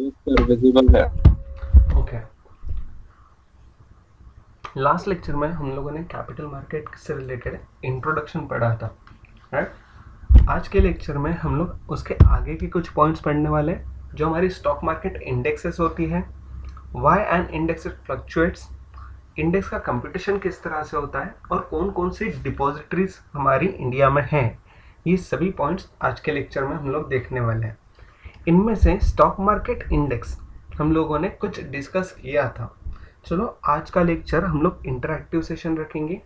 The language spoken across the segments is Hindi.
सर विजिबल है। ओके। लास्ट लेक्चर में हम लोगों ने कैपिटल मार्केट से रिलेटेड इंट्रोडक्शन पढ़ा था, राइट। आज के लेक्चर में हम लोग उसके आगे के कुछ पॉइंट्स पढ़ने वाले हैं, जो हमारी स्टॉक मार्केट इंडेक्सेस होती है, why an index fluctuates, index का कंपटीशन किस तरह से होता है और कौन कौन सी डिपॉजिटरीज हमारी इंडिया में हैं। ये सभी पॉइंट्स आज के लेक्चर में हम लोग देखने वाले हैं। इनमें से स्टॉक मार्केट इंडेक्स हम लोगों ने कुछ डिस्कस किया था। चलो आज का लेक्चर हम लोग इंटरैक्टिव सेशन रखेंगे।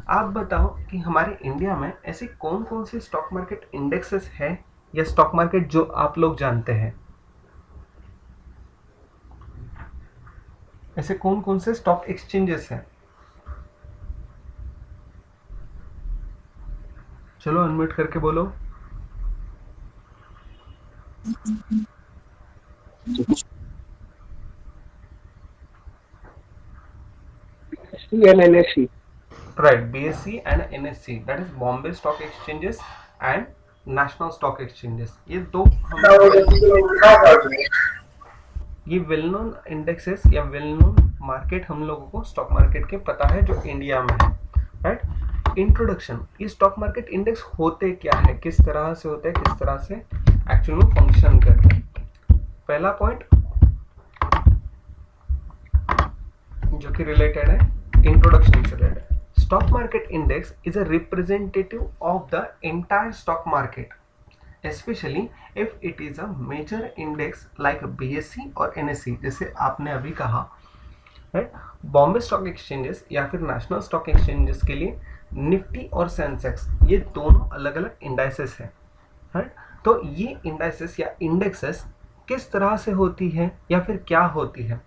आप बताओ कि हमारे इंडिया में ऐसी कौन कौन सी स्टॉक मार्केट इंडेक्सेस है या स्टॉक मार्केट जो आप लोग जानते हैं। ऐसे कौन कौन से स्टॉक एक्सचेंजेस हैं। चलो अनम्यूट करके बोलो। NSE। Right, BSc and NSC, that is Bombay stock exchanges and national stock exchanges. ये दो हम ये वेल नोन इंडेक्सेस या वेल नोन मार्केट हम लोगों को स्टॉक मार्केट के पता है जो इंडिया में है, राइट। इंट्रोडक्शन, ये स्टॉक मार्केट इंडेक्स होते क्या है, किस तरह से होते हैं, किस तरह से एक्चुअल में फंक्शन करते हैं। पहला पॉइंट जो कि रिलेटेड है इंट्रोडक्शन से related, stock market index is a representative of the entire stock market, especially if it is a major index like BSE और NSE, जैसे आपने अभी कहा, राइट। बॉम्बे स्टॉक एक्सचेंजेस या फिर नेशनल स्टॉक एक्सचेंजेस के लिए निफ्टी और सेंसेक्स ये दोनों अलग अलग इंडाइसेस हैं, राइट। तो ये इंडाइसेस या इंडेक्सेस किस तरह से होती है या फिर क्या होती है।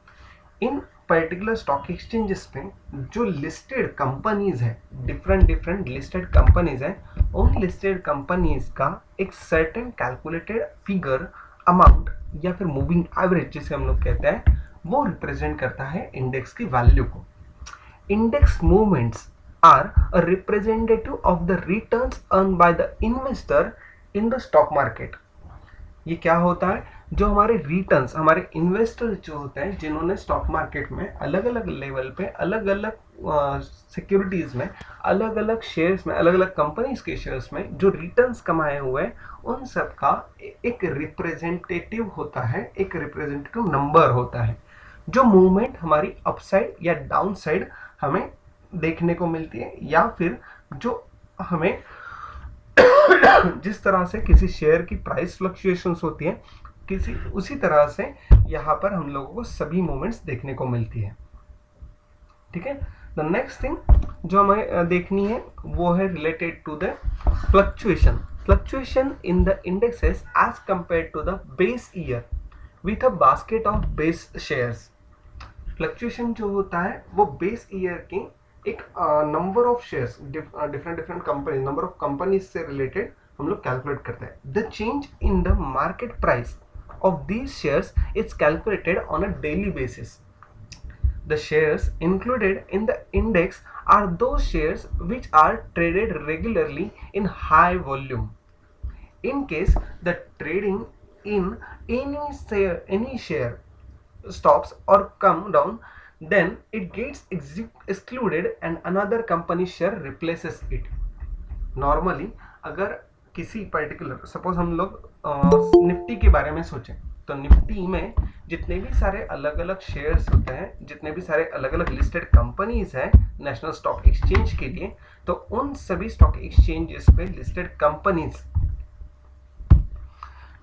इन पर्टिकुलर स्टॉक एक्सचेंजेस पे जो लिस्टेड कंपनीज है, डिफरेंट डिफरेंट लिस्टेड कंपनीज हैं, उन लिस्टेड कंपनीज का एक सर्टेन कैलकुलेटेड फिगर अमाउंट या फिर मूविंग एवरेज जिसे हम लोग कहते हैं, वो रिप्रेजेंट करता है इंडेक्स की वैल्यू को। Index movements are a representative of the returns earn by the investor in the stock market. ये क्या होता है, जो हमारे रिटर्न्स, हमारे इन्वेस्टर जो होते हैं जिन्होंने स्टॉक मार्केट में अलग अलग लेवल पे अलग अलग सिक्योरिटीज में अलग अलग शेयर्स में अलग अलग कंपनीज के शेयर्स में जो रिटर्न्स कमाए हुए हैं, उन सब का एक रिप्रेजेंटेटिव होता है, एक रिप्रेजेंटेटिव नंबर होता है, जो मूवमेंट हमारी अपसाइड या डाउन साइड हमें देखने को मिलती है, या फिर जो हमें जिस तरह से किसी शेयर की प्राइस फ्लक्चुएशंस होती है, किसी उसी तरह से यहाँ पर हम लोगों को सभी मूवमेंट्स देखने को मिलती है, ठीक है। द नेक्स्ट थिंग जो हमें देखनी है वो है related to the fluctuation. Fluctuation in the indexes as compare to the base year with a basket of base shares. Fluctuation जो होता है वो बेस ईयर की एक number of shares, different different company, number of companies से रिलेटेड हम लोग कैलकुलेट करते हैं। The change in the market price of these shares is calculated on a daily basis. The shares included in the index are those shares which are traded regularly in high volume. In case the trading in any share stops or come down, then it gets excluded and another company share replaces it. Normally अगर किसी पर्टिकुलर, सपोज हम लोग निफ्टी के बारे में सोचें, तो निफ्टी में जितने भी सारे अलग अलग शेयर्स होते हैं, जितने भी सारे अलग अलग लिस्टेड कंपनीज हैं नेशनल स्टॉक एक्सचेंज के लिए, तो उन सभी स्टॉक एक्सचेंजेस पे लिस्टेड कंपनीज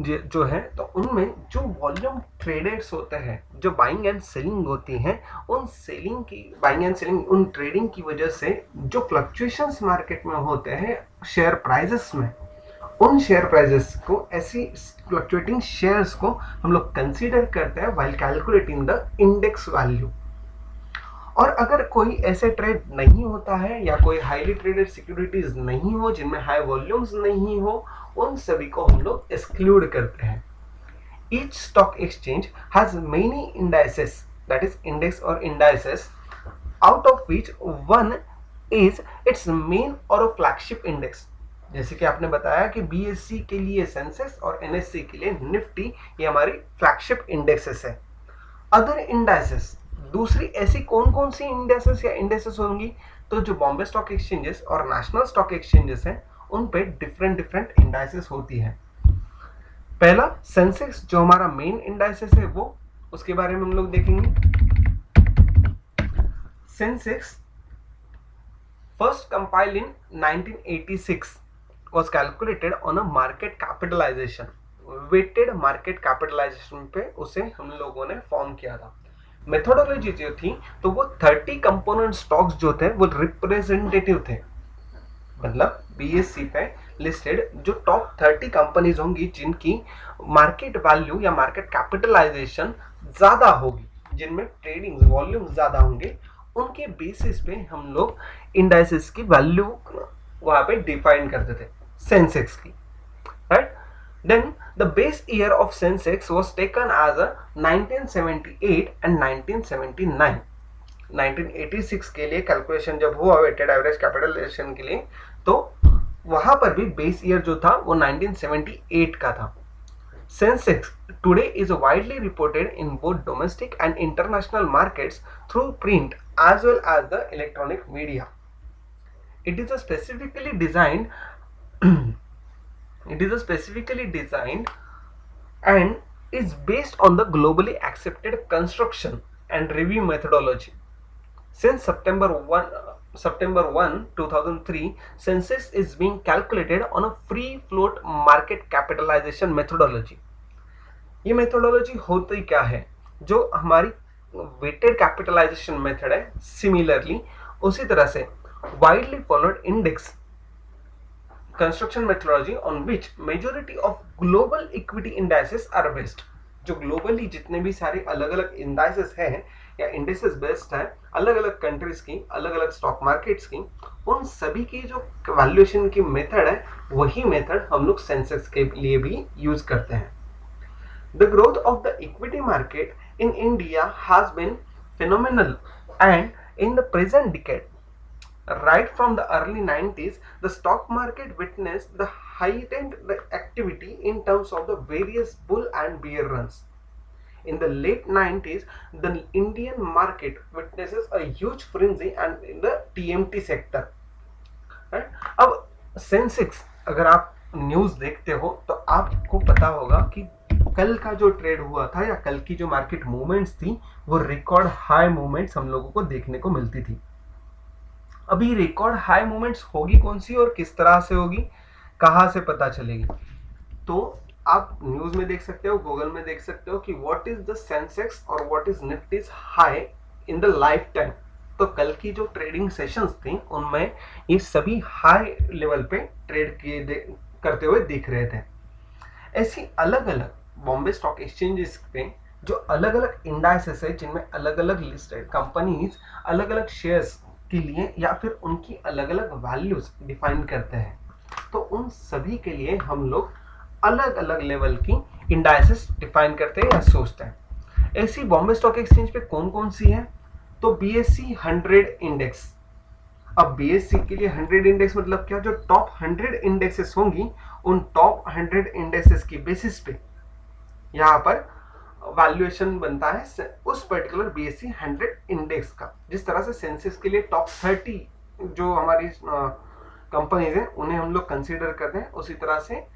जो है, तो उनमें जो वॉल्यूम ट्रेडेड्स होते हैं, जो बाइंग एंड सेलिंग होती हैं, उन सेलिंग की, बाइंग एंड सेलिंग, उन ट्रेडिंग की वजह से जो फ्लक्चुएशंस मार्केट में होते हैं शेयर प्राइजेस में, उन शेयर प्राइजेस को, ऐसी फ्लक्चुएटिंग शेयर्स को हम लोग कंसीडर करते हैं while calculating the index value. और अगर कोई ऐसे ट्रेड नहीं होता है या कोई हाईली ट्रेडेड सिक्योरिटीज नहीं हो जिनमें हाई वॉल्यूम्स नहीं हो, उन सभी को हम लोग एक्सक्लूड करते हैं। Each stock exchange has many indices, that is index or indices, out of which one is its main or a flagship index. जैसे कि आपने बताया कि बीएससी के लिए सेंसेक्स और एनएससी के लिए निफ्टी, ये हमारी फ्लैगशिप इंडेक्सेस है। अदर इंडाइसेस, दूसरी ऐसी कौन कौन सी इंडेक्सेस या इंडेक्सेस होंगी, तो जो बॉम्बे स्टॉक एक्सचेंजेस और नेशनल स्टॉक एक्सचेंजेस हैं उन पे डिफरेंट डिफरेंट इंडाइसेस होती है। पहला सेंसेक्स जो हमारा मेन इंडाइसेस है वो, उसके बारे में हम लोग देखेंगे। Sensex first compiled in 1986 was calculated on a market capitalization, weighted market capitalization पे उसे हम लोगों ने फॉर्म किया था। मेथोडोलॉजी जो थी तो वो 30 कंपोनेंट स्टॉक्स जो थे वो रिप्रेजेंटेटिव थे, मतलब बीएससी पे लिस्टेड जो टॉप 30 कंपनीज होंगी जिनकी मार्केट वैल्यू या मार्केट कैपिटलाइजेशन ज्यादा होगी, जिनमें ट्रेडिंग वॉल्यूम ज्यादा होंगे, उनके बेसिस पे हम लोग इंडाइसेस की वैल्यू वहां पे डिफाइन करते थे सेंसेक्स की, right. Then the base year of Sensex was taken as a 1978 and 1979। 1986 के लिए कैलकुलेशन जब हुआ वेटेड एवरेज कैपिटलाइजेशन के लिए, तो वहां पर भी बेस ईयर जो था वो 1978 का था। Sensex today is widely reported in both domestic and international markets through print as well as the electronic media. It is a specifically designed and is based on the globally accepted construction and review methodology. Since September 1, 2003, Sensex is being calculated on a free float market capitalization methodology. ये मेथोडोलॉजी होती क्या है, जो हमारी वेटेड कैपिटलाइजेशन मेथड है, सिमिलरली उसी तरह से widely followed index construction methodology on which majority of global equity indices are based. जो ग्लोबली जितने भी सारे अलग अलग इंडाइसेस हैं या इंडेक्सेस बेस्ड है अलग अलग कंट्रीज की, अलग अलग स्टॉक मार्केट्स की, उन सभी की जो वैल्यूएशन की मेथड है वही मेथड हम लोग सेंसेक्स के लिए भी यूज करते हैं। The growth of the equity market in India has been phenomenal, and in the present decade, right from the early 90s, the stock market witnessed the heightened activity in terms of the various bull and bear runs. In the late 90s, the Indian market witnesses a huge frenzy and in the TMT sector. Right? अब सेंसेक्स अगर आप न्यूज देखते हो तो आपको पता होगा कि कल का जो ट्रेड हुआ था या कल की जो मार्केट मूवमेंट्स थी वो रिकॉर्ड हाई मूवमेंट्स हम लोगों को देखने को मिलती थी। अभी रिकॉर्ड हाई मूवमेंट्स होगी कौन सी और किस तरह से होगी, कहां से पता चलेगी, तो आप न्यूज में देख सकते हो, गूगल में देख सकते हो कि व्हाट इज द सेंसेक्स और what is Nifty's high in the life time. तो कल की जो ट्रेडिंग सेशंस थी उनमें ये सभी हाई लेवल पे ट्रेड करते हुए दिख रहे थे। ऐसी अलग अलग बॉम्बे स्टॉक एक्सचेंजेस पे जो अलग अलग इंडाइसेस है जिनमें अलग अलग लिस्टेड कंपनीज अलग अलग शेयर्स के लिए या फिर उनकी अलग अलग वैल्यूज डिफाइन करते हैं, तो उन सभी के लिए हम लोग अलग अलग लेवल की इंडाइसेस डिफाइन करते हैं या सोचते हैं। ऐसी बॉम्बे स्टॉक एक्सचेंज पे कौन कौन सी है, तो बीएससी 100 इंडेक्स। अब बीएससी के लिए 100 इंडेक्स मतलब क्या, जो टॉप 100 इंडेक्सेस होंगी उन टॉप 100 इंडेक्सेस की बेसिस पे यहाँ पर वैल्यूएशन बनता है उस पर्टिकुलर बीएससी 100 इंडेक्स का। जिस तरह से सेंसेक्स के लिए टॉप 30 जो हमारी कंपनीज हैं उन्हें हम लोग कंसीडर करते हैं, उसी तरह से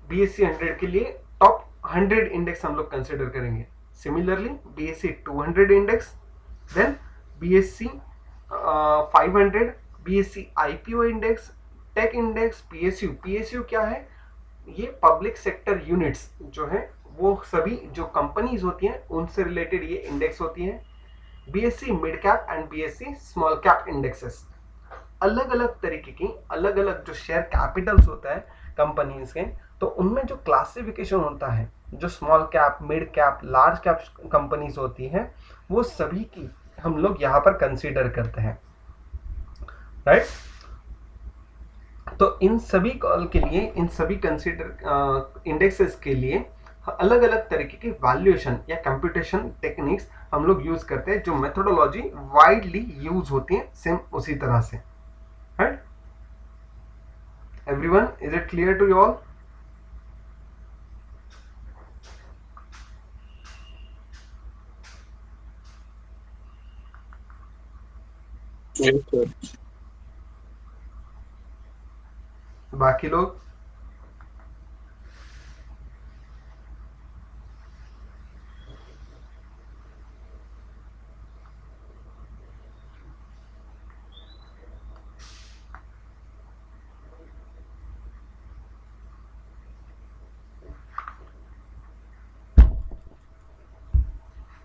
बीएससी 100 के लिए टॉप 100 इंडेक्स हम लोग कंसीडर करेंगे। Similarly BSC 200 index, then BSC 500, BSC IPO index, tech index, PSU. PSU क्या है, ये पब्लिक सेक्टर यूनिट्स जो है वो सभी जो कंपनीज होती हैं उनसे रिलेटेड ये इंडेक्स होती हैं। BSc mid cap and BSc small cap indexes, अलग अलग तरीके की अलग अलग जो शेयर कैपिटल्स होता है कंपनीज के, तो उनमें जो क्लासिफिकेशन होता है, जो small cap, mid cap, large cap companies होती हैं वो सभी की हम लोग यहाँ पर कंसीडर करते हैं, राइट। तो इन सभी कॉल के लिए, इन सभी कंसीडर इंडेक्सेस के लिए अलग अलग तरीके की वैल्यूएशन या कंप्यूटेशन टेक्निक्स हम लोग यूज करते हैं, जो मेथोडोलॉजी वाइडली यूज होती है सेम उसी तरह से, right. Everyone, is it clear to you all? Yes, sir. बाकी लोग?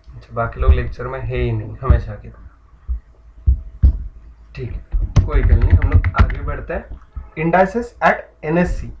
अच्छा, बाकी लोग लेक्चर में है ही नहीं हमेशा की तरह। ठीक है, कोई गल नहीं, हम लोग आगे बढ़ते हैं। Indices at NSC.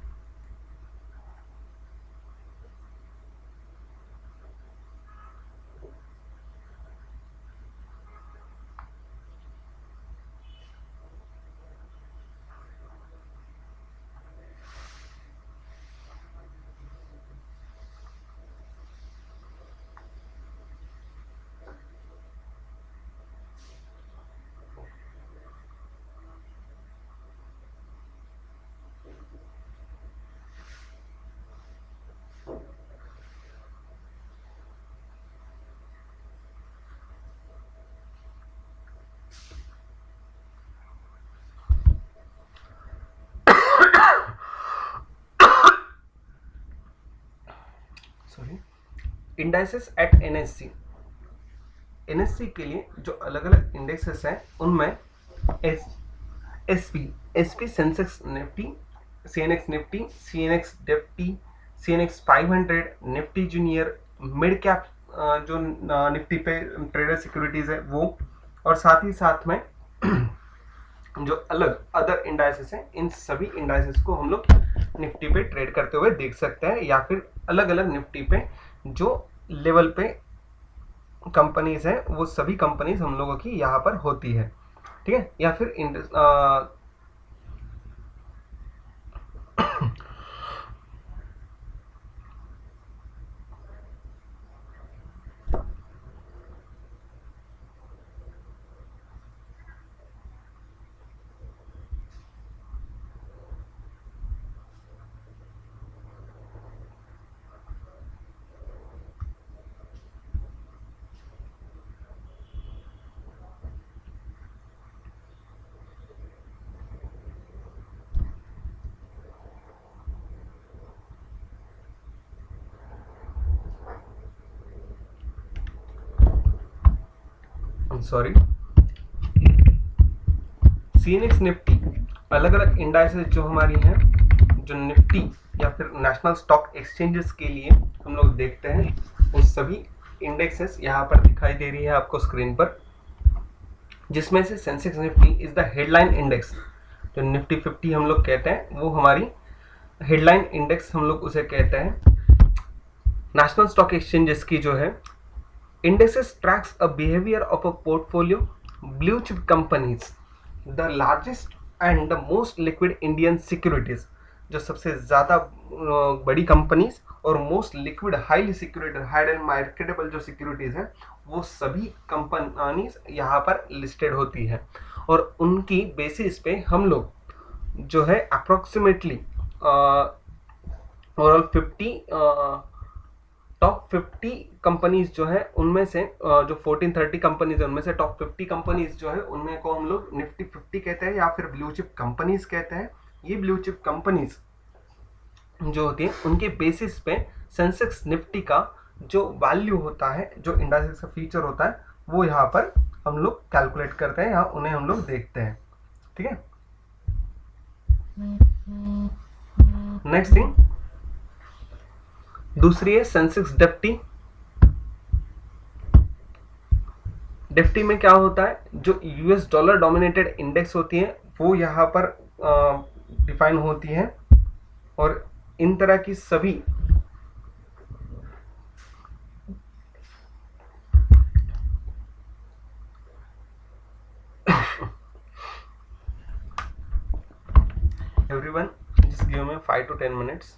Sorry, indices at NSC. NSC के लिए जो अलग अलग इंडेक्सेस हैं उनमें S SP Sensex Nifty, CNX Nifty, CNX Nifty, CNX 500, Nifty junior, mid cap जो निफ्टी पे ट्रेडर सिक्योरिटीज है वो, और साथ ही साथ में जो अलग अदर इंडाइसेस हैं, इन सभी इंडाइसेस को हम लोग निफ्टी पे ट्रेड करते हुए देख सकते हैं, या फिर अलग अलग निफ्टी पे जो लेवल पे कंपनीज हैं वो सभी कंपनीज हम लोगों की यहाँ पर होती है। ठीक है, या फिर सॉरी, सीएनएक्स निफ्टी, अलग अलग इंडाइसेस जो हमारी हैं, जो निफ्टी या फिर नेशनल स्टॉक एक्सचेंजेस के लिए हम लोग देखते हैं, वो सभी इंडेक्सेस यहाँ पर दिखाई दे रही है आपको स्क्रीन पर, जिसमें से Sensex Nifty is the headline index. जो निफ्टी 50 हम लोग कहते हैं वो हमारी हेडलाइन इंडेक्स हम लोग उसे कहते हैं। नेशनल स्टॉक एक्सचेंजेस की जो है indices tracks a behavior of a portfolio blue chip companies, the largest and the most liquid Indian securities। जो सबसे ज़्यादा बड़ी कंपनीज और most liquid highly securitised hide and marketable जो सिक्योरिटीज हैं वो सभी कंपनीज यहाँ पर लिस्टेड होती है, और उनकी बेसिस पे हम लोग जो है अप्रोक्सीमेटली ओवरऑल 50 टॉप 50 कंपनीज जो है उनमें से जो 1430 कंपनीज है उनमें से टॉप 50 कंपनीज जो है उनमें को हम लोग निफ्टी 50 कहते हैं या फिर ब्लू चिप कंपनीज कहते हैं। ये ब्लू चिप कंपनीज जो होती है उनके बेसिस पे सेंसेक्स निफ्टी का जो वैल्यू होता है, जो इंडाइसेस का फीचर होता है, वो यहाँ पर हम लोग कैलकुलेट करते हैं या उन्हें हम लोग देखते हैं। ठीक है, नेक्स्ट थिंग, दूसरी है सेंसेक्स निफ्टी। निफ्टी में क्या होता है, जो यूएस डॉलर डोमिनेटेड इंडेक्स होती है वो यहाँ पर डिफाइन होती है, और इन तरह की सभी everyone just give me 5 to 10 minutes।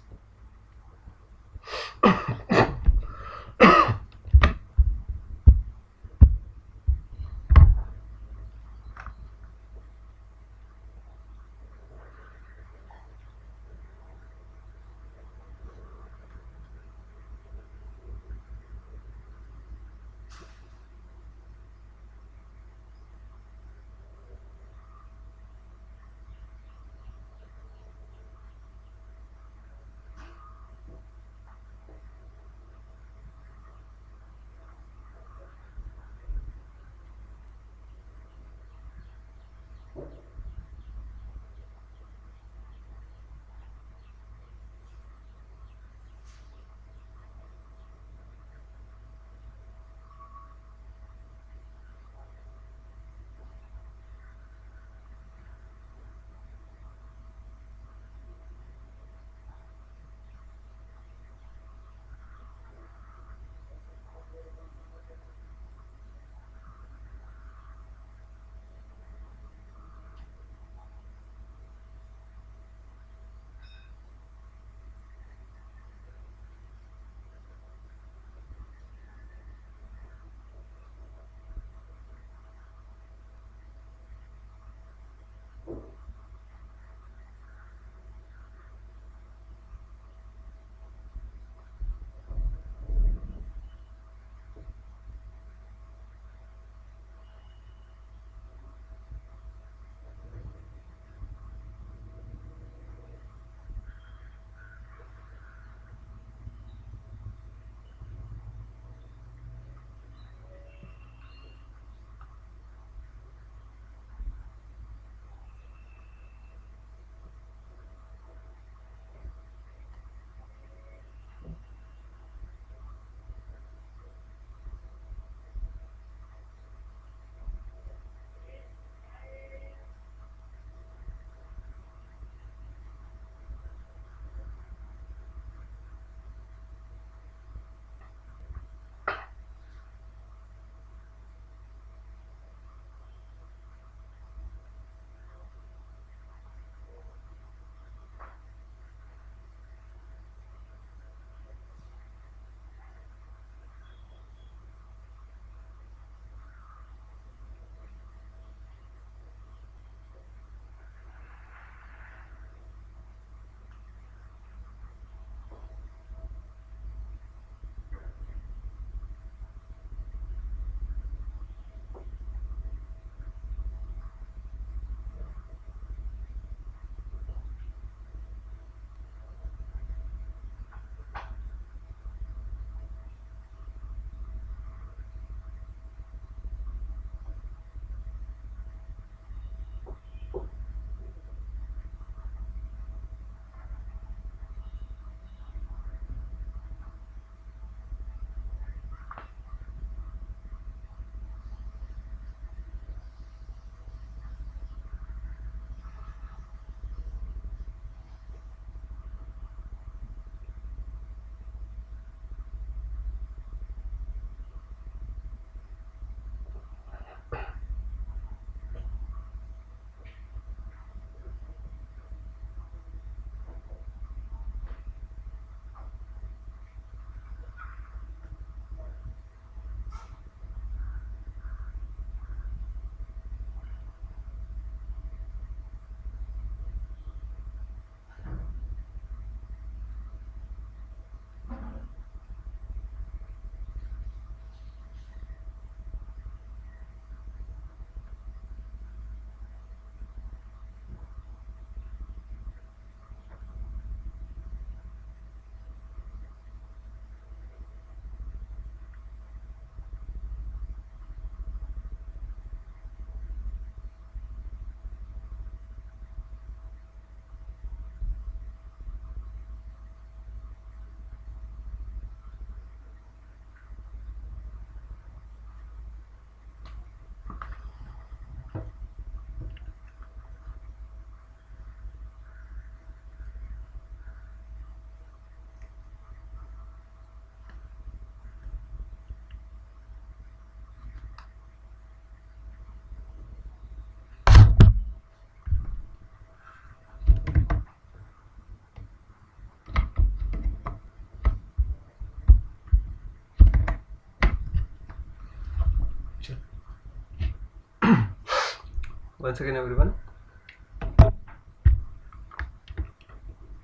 Once again everyone.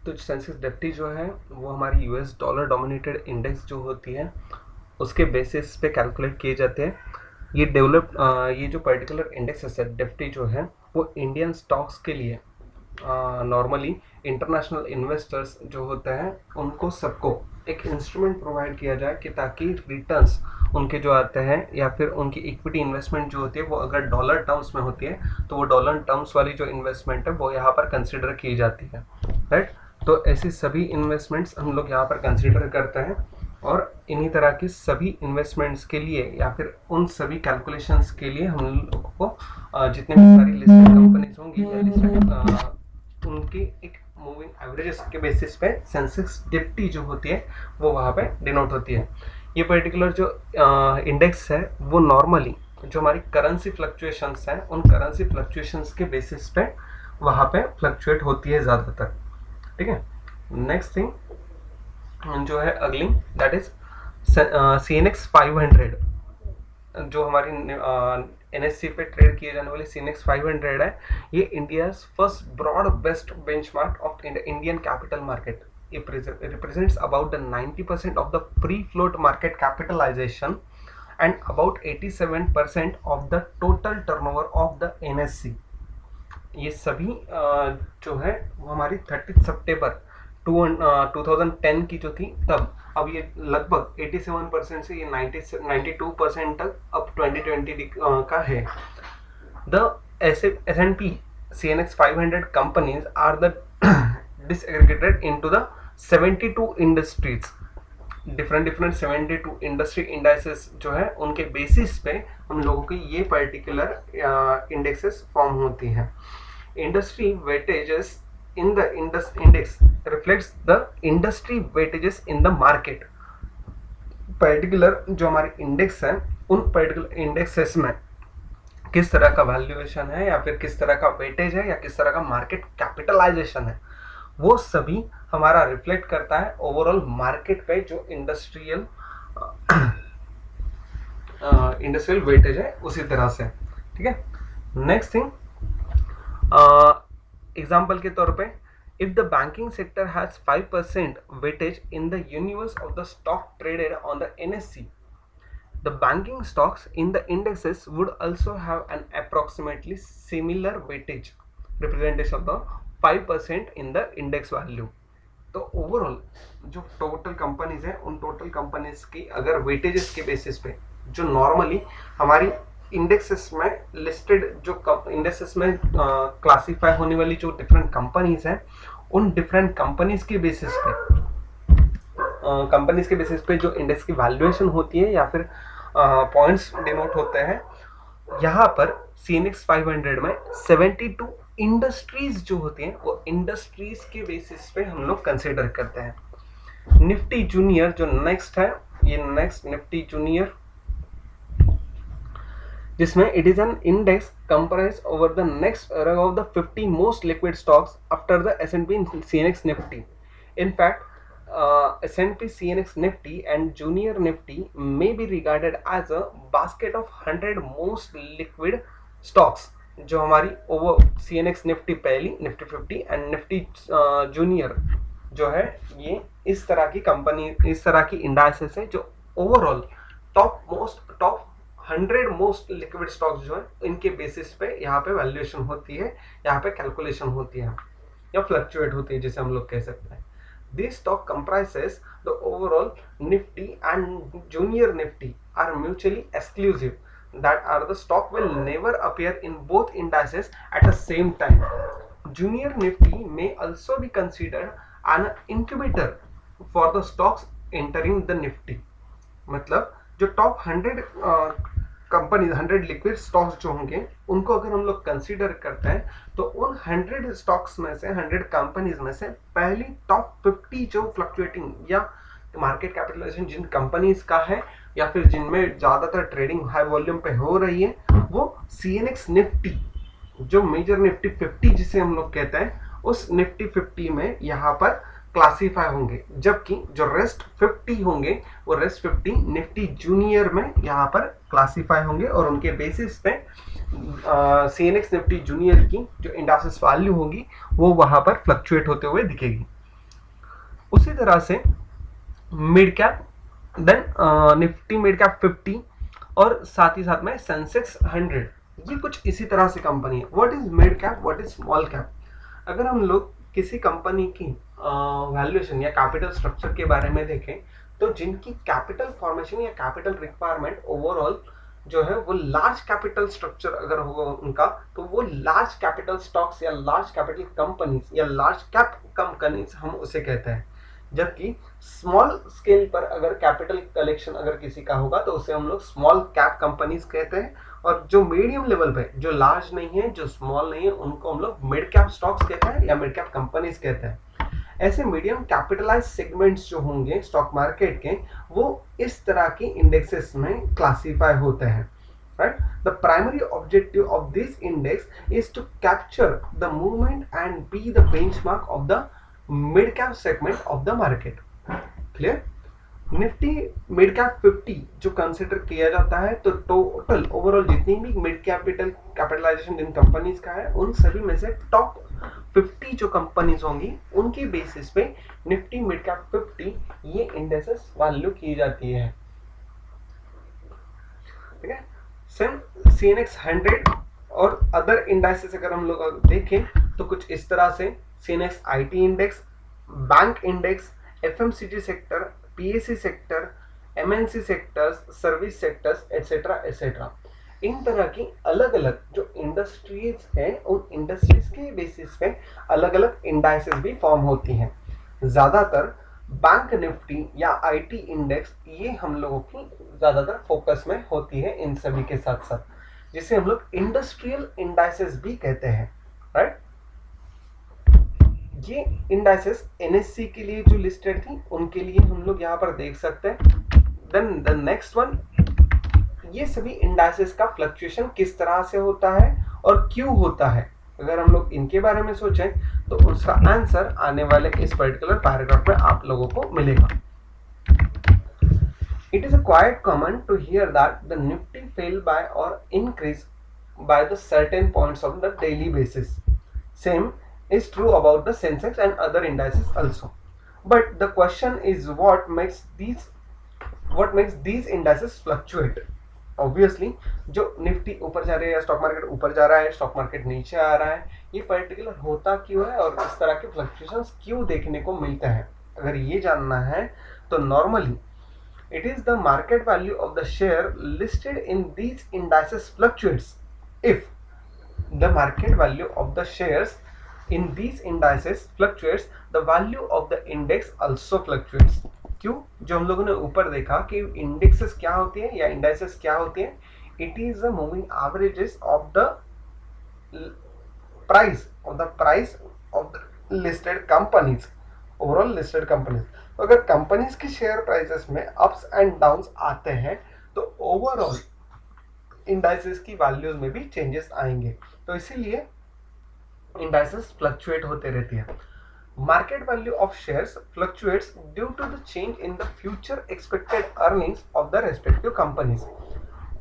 तो सेंसेक्स निफ्टी जो है वो हमारी यूएस डॉलर डोमिनेटेड इंडेक्स जो होती है उसके बेसिस पे कैलकुलेट किए जाते हैं। ये जो पर्टिकुलर इंडेक्स है निफ्टी जो है वो इंडियन स्टॉक्स के लिए नॉर्मली इंटरनेशनल इन्वेस्टर्स जो होते हैं उनको सबको एक इंस्ट्रूमेंट प्रोवाइड किया जाए कि ताकि रिटर्न्स उनके जो आते हैं या फिर उनकी इक्विटी इन्वेस्टमेंट जो होती है वो अगर डॉलर टर्म्स में होती है तो वो डॉलर टर्म्स वाली जो इन्वेस्टमेंट है वो यहाँ पर कंसिडर की जाती है, राइट। तो ऐसी सभी इन्वेस्टमेंट्स हम लोग यहाँ पर कंसिडर करते हैं और इन्हीं तरह की सभी इन्वेस्टमेंट्स के लिए या फिर उन सभी कैलकुलेशंस के लिए हम लोगों को जितने भी सारी लिस्टेड कंपनीज होंगी या लिस्टेड उनकी एक मूविंग एवरेजेस के बेसिस पे सेंसेक्स निफ्टी जो होती है वो वहाँ पे डिनोट होती है। ये पर्टिकुलर जो इंडेक्स है वो नॉर्मली जो हमारी करेंसी फ्लक्चुएशंस हैं उन करेंसी फ्लक्चुएशंस के बेसिस पे वहाँ पे फ्लक्चुएट होती है ज़्यादातर, ठीक है। नेक्स्ट थिंग जो है अगली दैट इज CNX 500 जो हमारी NSE पे ट्रेड किए जाने वाली CNX 500 है। ये India first broad based benchmark of Indian capital market. It represents about the 90% of the free float market capitalization and about 87% of the total turnover of the NSE। ये सभी जो है वो हमारी 30 सितंबर 2010 की जो थी तब, अब ये लगभग 87% से ये 92% तक अब 2020 का है। The S&P CNX 500 companies are the disaggregated into the 72 industries। Different 72 industry indices जो है उनके बेसिस पे हम लोगों की ये पर्टिकुलर इंडेक्सेस फॉर्म होती हैं। Industry weightages in the index reflects the industry weightages in the market. Particular जो हमारे इंडेक्स है उन पर्टिकुलर इंडेक्सेस में किस तरह का वैल्यूएशन है या फिर किस तरह का वेटेज है या किस तरह का मार्केट कैपिटलाइजेशन है वो सभी हमारा रिफ्लेक्ट करता है ओवरऑल मार्केट पे जो इंडस्ट्रियल वेटेज है उसी तरह से, ठीक है। नेक्स्ट थिंग एग्जांपल के तौर पे if the banking sector has 5% weightage in the universe of the stock traded on the NSE, the banking stocks in the indexes would also have an approximately similar weightage representation of the 5% in the index value। तो ओवरऑल जो टोटल कंपनीज हैं उन टोटल कंपनीज की अगर वेटेजेस के बेसिस पे जो नॉर्मली हमारी इंडेक्सेस में लिस्टेड जो इंडेक्सेस में क्लासीफाई होने वाली जो डिफरेंट कंपनीज हैं उन डिफरेंट कंपनीज के बेसिस पे जो इंडेक्स की वैल्यूएशन होती है या फिर पॉइंट्स डिनोट होते हैं। यहाँ पर CNX 500 में 72 इंडस्ट्रीज जो होती हैं वो इंडस्ट्रीज के बेसिस पे हम लोग कंसिडर करते हैं। निफ्टी जूनियर जो नेक्स्ट है, ये नेक्स्ट निफ्टी जूनियर जिसमें it is an index comprise over the next of the 50 most liquid stocks after the S&P CNX Nifty. In fact, S&P CNX Nifty and Junior Nifty may be regarded as a basket of 100 most liquid stocks। जो हमारी ओवर CNX Nifty पहली निफ्टी 50 एंड निफ्टी जूनियर जो है ये इस तरह की कंपनी इस तरह की इंडाइसेस है जो overall top 100 most liquid stocks जो है इनके बेसिस पे यहाँ पे वैल्यूएशन होती है, यहाँ पे कैलकुलेशन होती है या फ्लक्चुएट होती है जिसे हम लोग कह सकते हैं। This stock comprises the overall Nifty and Junior Nifty are mutually exclusive, that are the stock will never appear in both indices at the same time। Junior Nifty may also be considered an incubator for the stocks entering the Nifty। मतलब जो टॉप 100 कंपनी 100 लिक्विड स्टॉक्स जो होंगे उनको अगर हम लोग कंसीडर करते हैं तो उन 100 स्टॉक्स में से 100 कंपनीज में से पहली टॉप 50 जो फ्लक्चुएटिंग या मार्केट कैपिटलाइजेशन जिन कंपनीज का है या फिर जिनमें ज़्यादातर ट्रेडिंग हाई वॉल्यूम पे हो रही है वो CNX निफ्टी जो मेजर निफ्टी 50 जिसे हम लोग कहते हैं उस निफ्टी 50 में यहाँ पर क्लासीफाई होंगे, जबकि जो रेस्ट 50 होंगे वो रेस्ट 50 निफ्टी जूनियर में यहाँ पर क्लासीफाई होंगे और उनके बेसिस पे CNX निफ्टी जूनियर की जो इंडासिस वैल्यू होगी वो वहां पर फ्लक्चुएट होते हुए दिखेगी। उसी तरह से mid cap, then Nifty mid cap 50 और साथ ही साथ में सेंसेक्स 100, ये कुछ इसी तरह से कंपनी है। What is mid cap, what is small cap? अगर हम लोग किसी कंपनी की वैल्यूएशन या कैपिटल स्ट्रक्चर के बारे में देखें तो जिनकी कैपिटल फॉर्मेशन या कैपिटल रिक्वायरमेंट ओवरऑल जो है वो लार्ज कैपिटल स्ट्रक्चर अगर होगा उनका, तो वो लार्ज कैपिटल स्टॉक्स या लार्ज कैपिटल कंपनीज या लार्ज कैप कंपनीज हम उसे कहते हैं। जबकि स्मॉल स्केल पर अगर कैपिटल कलेक्शन अगर किसी का होगा तो उसे हम लोग स्मॉल कैप कंपनीज कहते हैं, और जो मीडियम लेवल पे जो लार्ज नहीं है, जो स्मॉल नहीं है, उनको हम लोग मिड कैप स्टॉक्स कहते हैं या मिड कैप कंपनीज कहते हैं। ऐसे मीडियम कैपिटलाइज सेगमेंट्स जो होंगे स्टॉक मार्केट के, वो इस तरह की इंडेक्सेस में क्लासिफाई होते हैं, right? The primary objective of this index is to capture the movement and be the benchmark of the mid cap segment of the market. Clear? Nifty mid cap 50 जो कंसिडर किया जाता है, तो टोटल ओवरऑल जितनी भी मिड कैपिटलाइजेशन जिन कंपनीज का है उन सभी में से टॉप 50 जो कंपनीज होंगी उनके बेसिस पे निफ्टी मिड कैप 50 ये इंडेक्सेस वैल्यू की जाती है। ठीक है, सेम CNX 100 और अदर इंडेक्सेस अगर हम लोग देखें तो कुछ इस तरह से CNX IT index, bank index, FMCG sector, PSC sector, MNC sectors, service sectors etcetera etcetera. इन तरह की अलग अलग जो इंडस्ट्रीज हैं उन इंडस्ट्रीज के बेसिस पे अलग अलग इंडाइसेस भी फॉर्म होती हैं। ज़्यादातर बैंक निफ्टी या IT इंडेक्स ये हम लोगों की ज़्यादातर फोकस में होती है इन सभी के साथ साथ, जिसे हम लोग इंडस्ट्रियल इंडाइसेस भी कहते हैं, राइट? ये इंडाइसेस NSE के लिए जो लिस्टेड थी उनके लिए हम लोग यहाँ पर देख सकते हैं। देन द नेक्स्ट वन, ये सभी इंडाइसेस का फ्लक्चुएशन किस तरह से होता है और क्यों होता है, अगर हम लोग इनके बारे में सोचें तो उसका आंसर आने वाले इस पर्टिकुलर पैराग्राफ में आप लोगों को मिलेगा। It is quite common to hear that the Nifty fell by or increase by the certain points on the daily basis. Same is true about the Sensex and other indices also. But the question is what makes these indices fluctuate? Obviously, जो निफ्टी ऊपर जा रही है, स्टॉक मार्केट ऊपर जा रहा है, स्टॉक मार्केट नीचे आ रहा है, ये पर्टिकुलर होता क्यों है और इस तरह के फ्लक्चुएशंस क्यों देखने को मिलते हैं, अगर ये जानना है तो normally it is the market value of the share listed in these indices fluctuates if the market value of the shares in these indices fluctuates, the value of the index also fluctuates. क्यों? जो हम लोगों ने ऊपर देखा कि इंडेक्सेस क्या होती है या इंडाइसेस क्या होती है, it is the moving averages of the price of the listed companies, overall listed companies. तो अगर कंपनीज की शेयर प्राइसेस में अप्स एंड डाउन्स आते हैं तो ओवरऑल इंडाइसेस की वैल्यूज में भी चेंजेस आएंगे, तो इसीलिए इंडाइसेस फ्लक्चुएट होते रहती है। Market value of shares fluctuates due to the change in the future expected earnings of the respective companies.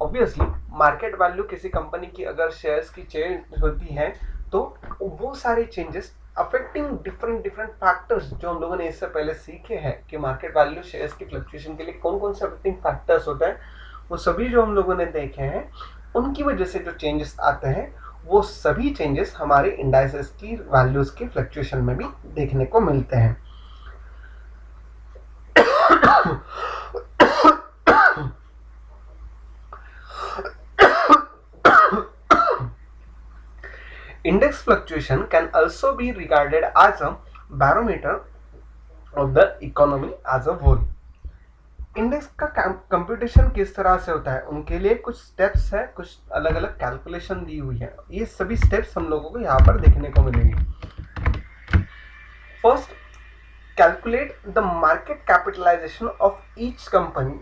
Obviously market value किसी कंपनी की अगर शेयर्स की चेंज होती है तो वो सारे चेंजेस अफेक्टिंग डिफरेंट फैक्टर्स जो हम लोगों ने इससे पहले सीखे हैं कि मार्केट वैल्यू शेयर्स की फ्लक्चुएशन के लिए कौन कौन से अफेक्टिंग फैक्टर्स होते हैं, वो सभी जो हम लोगों ने देखे हैं उनकी वजह से जो चेंजेस आते हैं वो सभी चेंजेस हमारे इंडाइसेस की वैल्यूज की फ्लक्चुएशन में भी देखने को मिलते हैं। Index fluctuation can also be regarded as a barometer of the economy as a whole. Index का कंप्यूटेशन किस तरह से होता है, उनके लिए कुछ स्टेप्स है, कुछ अलग अलग कैलकुलेशन दी हुई है। ये सभी स्टेप्स हम लोगों को यहाँ पर देखने को मिलेंगे। First, calculate the market capitalisation of each company,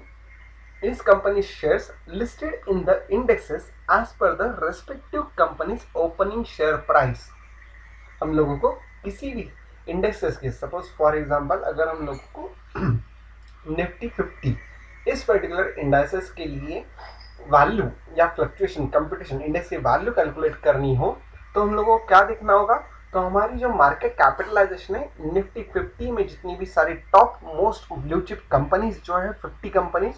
its company shares listed in the indexes as per the respective company's opening share price। हम लोगों को किसी भी इंडेक्सेस के, सपोज फॉर एग्जांपल अगर हम लोगों को निफ्टी 50 इस पर्टिकुलर इंडाइसेस के लिए वैल्यू या फ्लक्चुएशन कंप्यूटेशन इंडेक्स की वैल्यू कैलकुलेट करनी हो तो हम लोगों को क्या देखना होगा, तो हमारी जो मार्केट कैपिटलाइजेशन है निफ्टी 50 में जितनी भी सारी top most blue chip companies जो है 50 कंपनीज,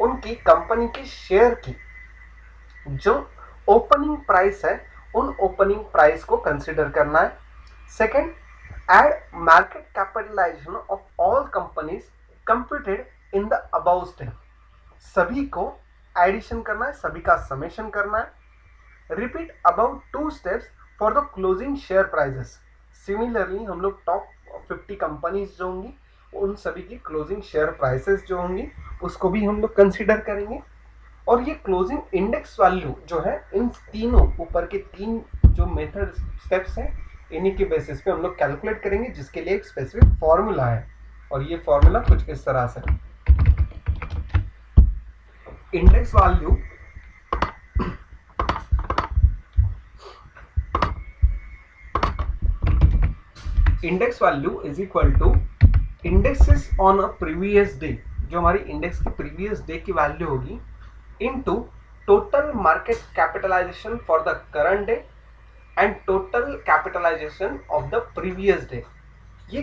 उनकी कंपनी की शेयर की जो ओपनिंग प्राइस है उन ओपनिंग प्राइस को कंसिडर करना है। Second, add market capitalisation of all companies computed in the above step, सभी को एडिशन करना है, सभी का समेशन करना है। Repeat about 2 steps for the closing share prices, similarly हम लोग टॉप 50 कंपनीज जो होंगी उन सभी की क्लोजिंग शेयर प्राइसेस जो होंगी उसको भी हम लोग कंसिडर करेंगे। और ये क्लोजिंग इंडेक्स वैल्यू जो है इन तीनों ऊपर के 3 जो मेथड स्टेप्स हैं इन्हीं के बेसिस पे हम लोग कैलकुलेट करेंगे, जिसके लिए एक स्पेसिफिक फॉर्मूला है। और ये फॉर्मूला कुछ इस तरह से, index value index value is equal to indexes on a previous day, जो हमारी इंडेक्स की प्रीवियस डे की वैल्यू होगी, into total market capitalisation for the current day and total capitalisation of the previous day. ये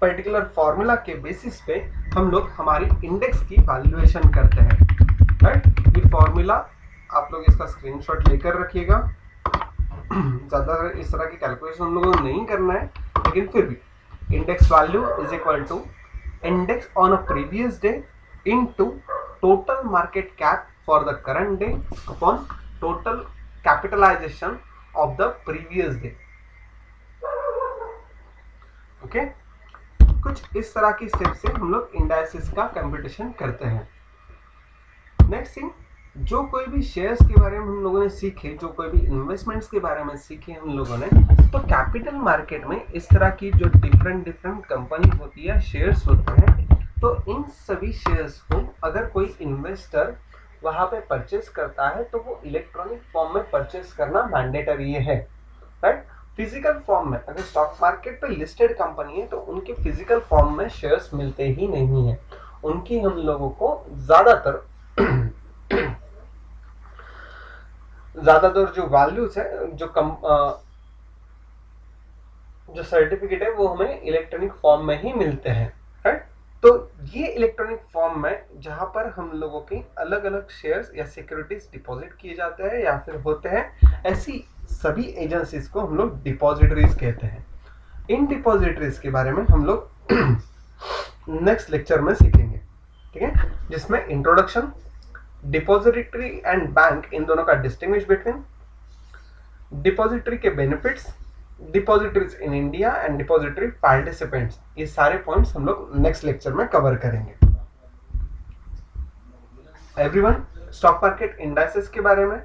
पर्टिकुलर फॉर्मूला के बेसिस पे हम लोग हमारी इंडेक्स की वैल्यूएशन करते हैं, राइट। ये फॉर्मूला आप लोग इसका स्क्रीनशॉट लेकर रखिएगा। ज़्यादा इस तरह की कैलकुलेशन हम लोगों को नहीं करना है, लेकिन फिर भी index value is equal to index on a previous day into total market cap for the current day upon total capitalisation of the previous day. Okay, कुछ इस तरह की स्टेप से हम लोग इंडाइसिस का कंप्यूटेशन करते हैं। नेक्स्ट थिंग, जो कोई भी शेयर्स के बारे में हम लोगों ने सीखे, जो कोई भी इन्वेस्टमेंट्स के बारे में सीखे हम लोगों ने, तो कैपिटल मार्केट में इस तरह की जो डिफरेंट कंपनी होती है, शेयर्स होते हैं, तो इन सभी शेयर्स को अगर कोई इन्वेस्टर वहां पे परचेस करता है तो वो इलेक्ट्रॉनिक फॉर्म में परचेस करना मैंडेटरी है, राइट। फिजिकल फॉर्म में अगर स्टॉक मार्केट पे लिस्टेड कंपनी है तो उनके फिजिकल फॉर्म में शेयर्स मिलते ही नहीं है, उनकी हम लोगों को ज्यादातर जो वैल्यूज है, जो सर्टिफिकेट है वो हमें इलेक्ट्रॉनिक फॉर्म में ही मिलते हैं, राइट। तो ये इलेक्ट्रॉनिक फॉर्म में जहां पर हम लोगों की अलग अलग शेयर्स या सिक्योरिटीज डिपॉजिट किए जाते हैं या फिर होते हैं, ऐसी सभी एजेंसीज को हम लोग डिपॉजिटरीज कहते हैं। इन डिपॉजिटरीज के बारे में हम लोग नेक्स्ट लेक्चर में सीखेंगे, ठीक है, जिसमें इंट्रोडक्शन, डिपॉजिटरी एंड बैंक इन दोनों का डिस्टिंग्विश बिटवीन, डिपॉजिटरी के benefits, depositories in India and depository participants, ये सारे पॉइंट्स हम लोग नेक्स्ट लेक्चर में कवर करेंगे। एवरीवन, स्टॉक मार्केट इंडाइसेस के बारे में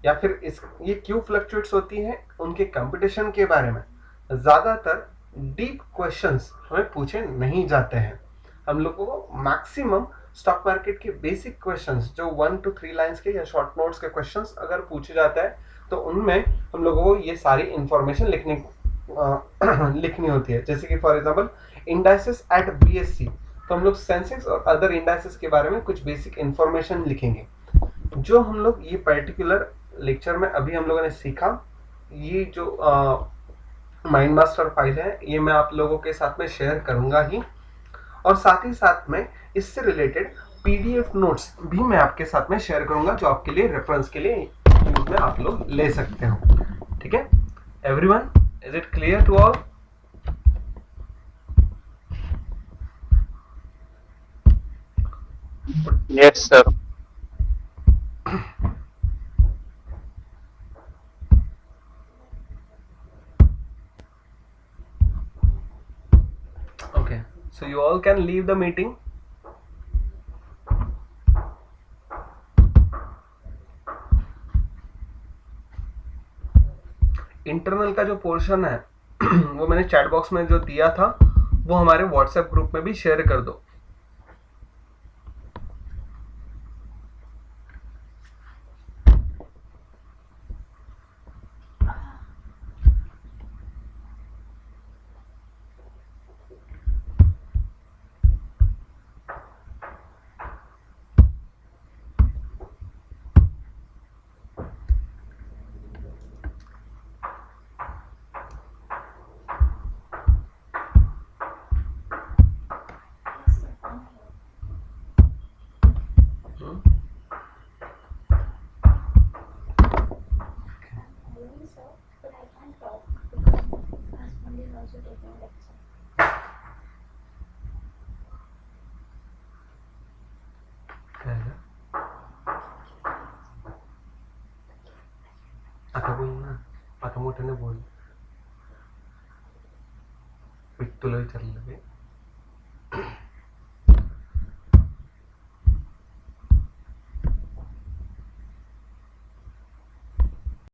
या फिर ये क्यों फ्लक्चुएट्स होती हैं उनके कंपटीशन के बारे में ज्यादातर डीप क्वेश्चंस हमें पूछे नहीं जाते हैं। हम लोगों को मैक्सिमम स्टॉक मार्केट के बेसिक क्वेश्चंस जो 1 to 3 लाइंस के या शॉर्ट नोट्स के क्वेश्चंस अगर पूछे जाता है तो उनमें हम लोगों को ये सारी इंफॉर्मेशन लिखनी होती है। जैसे कि for example indices at BSC, तो हम लोग सेंसेक्स और अदर इंडाइसेस के बारे में कुछ बेसिक इंफॉर्मेशन लिखेंगे। जो हम लोग ये पर्टिकुलर लेक्चर में अभी हम लोगों ने सीखा, ये जो माइंड मास्टर फाइल है ये मैं आप लोगों के साथ में शेयर करूंगा ही, और साथ ही साथ में इससे रिलेटेड पीडीएफ नोट्स भी मैं आपके साथ में शेयर करूंगा, जो आपके लिए रेफरेंस के लिए यूज में आप लोग ले सकते हो, ठीक है। Everyone, is it clear to all? Yes, sir. Okay, so you all can leave the meeting. Internal का जो पोर्शन है वो मैंने चैट बॉक्स में जो दिया था वो हमारे व्हाट्सएप ग्रुप में भी शेयर कर दो। काय झालं? आता बोल ना, आता मोठ्याने बोल. मी तुला विचारलं